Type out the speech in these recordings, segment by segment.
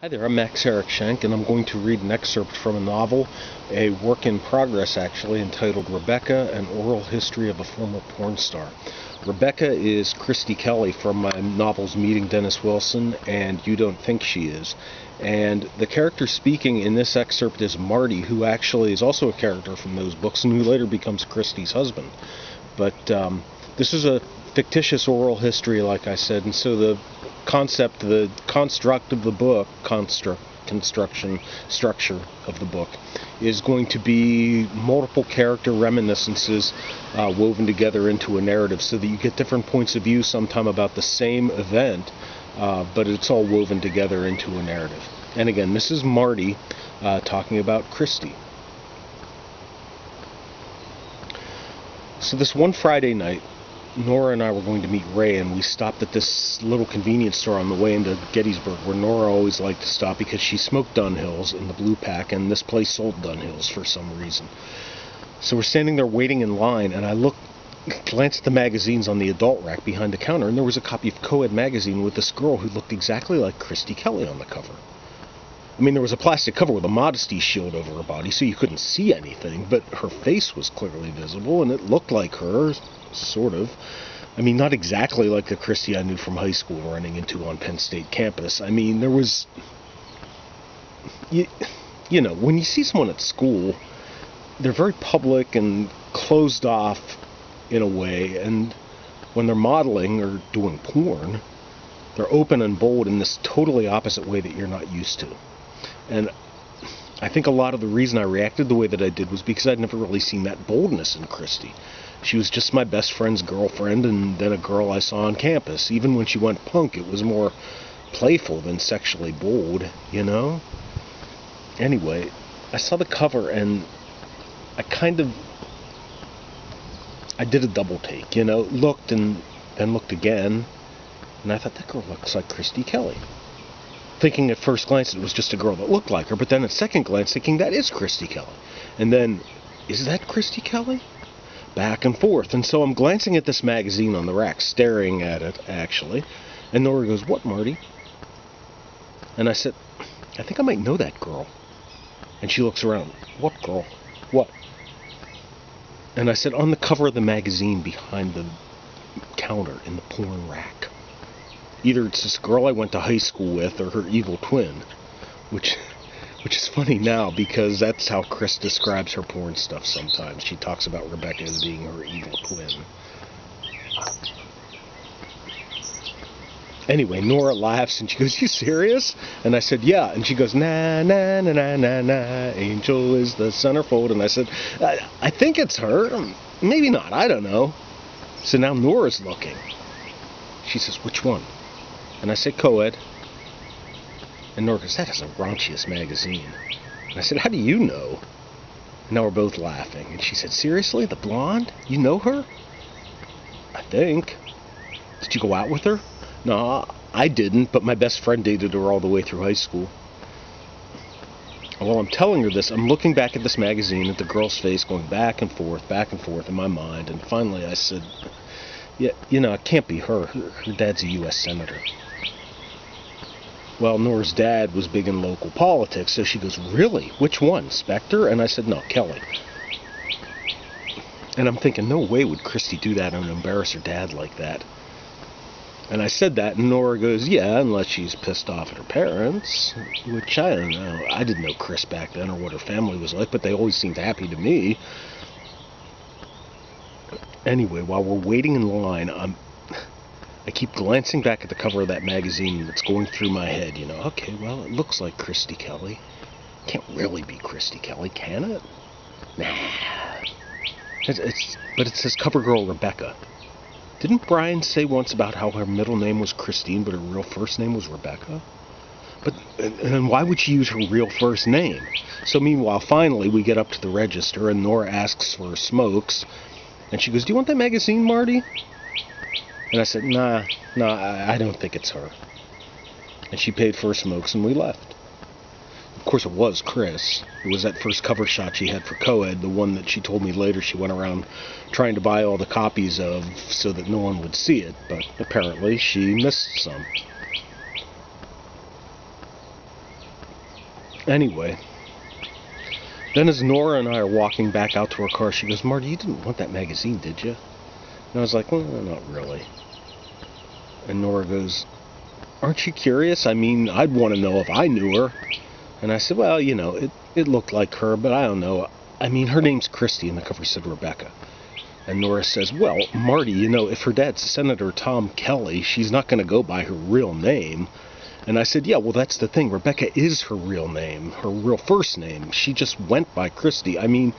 Hi there, I'm Max Harrick Shenk, and I'm going to read an excerpt from a novel, a work in progress actually, entitled Rebecca, An Oral History of a Former Porn Star. Rebecca is Christy Kelly from my novels Meeting Dennis Wilson and You Don't Think She Is. And the character speaking in this excerpt is Marty, who actually is also a character from those books and who later becomes Christy's husband. But this is a fictitious oral history, like I said, and so the construct of the book, structure of the book, is going to be multiple character reminiscences woven together into a narrative so that you get different points of view sometime about the same event, but it's all woven together into a narrative. And again, this is Marty talking about Christy. So this one Friday night, Nora and I were going to meet Ray, and we stopped at this little convenience store on the way into Gettysburg, where Nora always liked to stop because she smoked Dunhills in the blue pack, and this place sold Dunhills for some reason. So we're standing there waiting in line, and I glanced at the magazines on the adult rack behind the counter, and there was a copy of Co-Ed magazine with this girl who looked exactly like Christy Kelly on the cover. I mean, there was a plastic cover with a modesty shield over her body, so you couldn't see anything, but her face was clearly visible, and it looked like her, sort of. I mean, not exactly like the Christy I knew from high school running into on Penn State campus. I mean, there was... You know, when you see someone at school, they're very public and closed off in a way, and when they're modeling or doing porn, they're open and bold in this totally opposite way that you're not used to. And I think a lot of the reason I reacted the way that I did was because I'd never really seen that boldness in Christy. She was just my best friend's girlfriend, and then a girl I saw on campus. Even when she went punk, it was more playful than sexually bold, you know? Anyway, I saw the cover, and I did a double take, you know? Looked and then looked again, and I thought, that girl looks like Christy Kelly. Thinking at first glance it was just a girl that looked like her, but then at second glance thinking, that is Christy Kelly. And then, is that Christy Kelly? Back and forth. And so I'm glancing at this magazine on the rack, staring at it, actually. And Nora goes, "What, Marty?" And I said, "I think I might know that girl." And she looks around. "What girl? What?" And I said, "On the cover of the magazine behind the counter in the porn rack. Either it's this girl I went to high school with or her evil twin." Which is funny now because that's how Chris describes her porn stuff sometimes. She talks about Rebecca as being her evil twin. Anyway, Nora laughs and she goes, "You serious?" And I said, "Yeah." And she goes, "Na, na, na, na, na, na, Angel is the centerfold." And I said, I think it's her. Maybe not. I don't know." So now Nora's looking. She says, "Which one?" And I said, "Co-Ed." And Nora goes, "That is a raunchiest magazine." And I said, "How do you know?" And now we're both laughing. And she said, "Seriously? The blonde? You know her?" "I think." "Did you go out with her?" "No, I didn't, but my best friend dated her all the way through high school." And while I'm telling her this, I'm looking back at this magazine at the girl's face going back and forth in my mind. And finally I said, "Yeah, you know, it can't be her. Her dad's a U.S. Senator." Well, Nora's dad was big in local politics, so she goes, "Really? Which one? Specter?" And I said, "No, Kelly." And I'm thinking, no way would Christy do that and embarrass her dad like that. And I said that, and Nora goes, "Yeah, unless she's pissed off at her parents." Which, I don't know. I didn't know Chris back then or what her family was like, but they always seemed happy to me. Anyway, while we're waiting in line, I keep glancing back at the cover of that magazine, and it's going through my head, you know. Okay, well, it looks like Christy Kelly. Can't really be Christy Kelly, can it? Nah. But it says cover girl Rebecca. Didn't Brian say once about how her middle name was Christine, but her real first name was Rebecca? And why would she use her real first name? So meanwhile, finally, we get up to the register, and Nora asks for her smokes, and she goes, "Do you want that magazine, Marty?" And I said, nah, I don't think it's her." And she paid for her smokes, and we left. Of course, it was Chris. It was that first cover shot she had for Co-Ed, the one that she told me later she went around trying to buy all the copies of so that no one would see it, but apparently she missed some. Anyway, then as Nora and I are walking back out to our car, she goes, Marty, you didn't want that magazine, did you? And I was like, well, not really. And Nora goes, aren't you curious? I mean, I'd want to know if I knew her. And I said, well, it looked like her, but I don't know. I mean, her name's Christy, and the cover said Rebecca. And Nora says, well, Marty, if her dad's Senator Tom Kelly, she's not going to go by her real name. And I said, yeah, well, that's the thing. Rebecca is her real name, her real first name. She just went by Christy. I mean,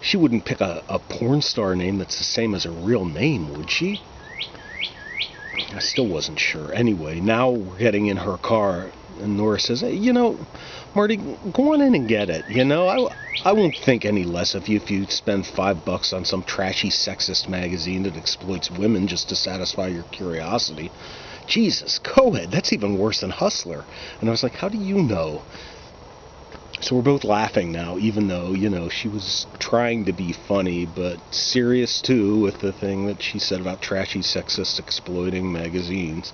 she wouldn't pick a porn star name that's the same as her real name, would she? I still wasn't sure. Anyway, now we're getting in her car, and Nora says, hey, Marty, go on in and get it. I won't think any less of you if you spend $5 on some trashy sexist magazine that exploits women just to satisfy your curiosity. Jesus, co-ed, that's even worse than Hustler. And I was like, how do you know? So we're both laughing now, even though, she was trying to be funny, but serious too with the thing that she said about trashy, sexist, exploiting magazines.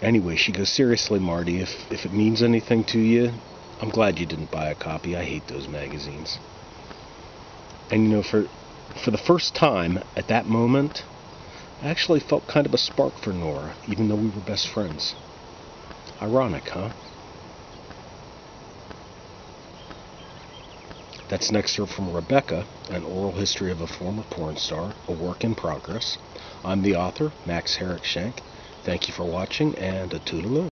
Anyway, she goes, seriously, Marty, if it means anything to you, I'm glad you didn't buy a copy. I hate those magazines. And, for the first time at that moment, I actually felt kind of a spark for Nora, even though we were best friends. Ironic, huh? That's an excerpt from Rebecca, an oral history of a former porn star, a work in progress. I'm the author, Max Harrick Shenk. Thank you for watching, and a toodaloo.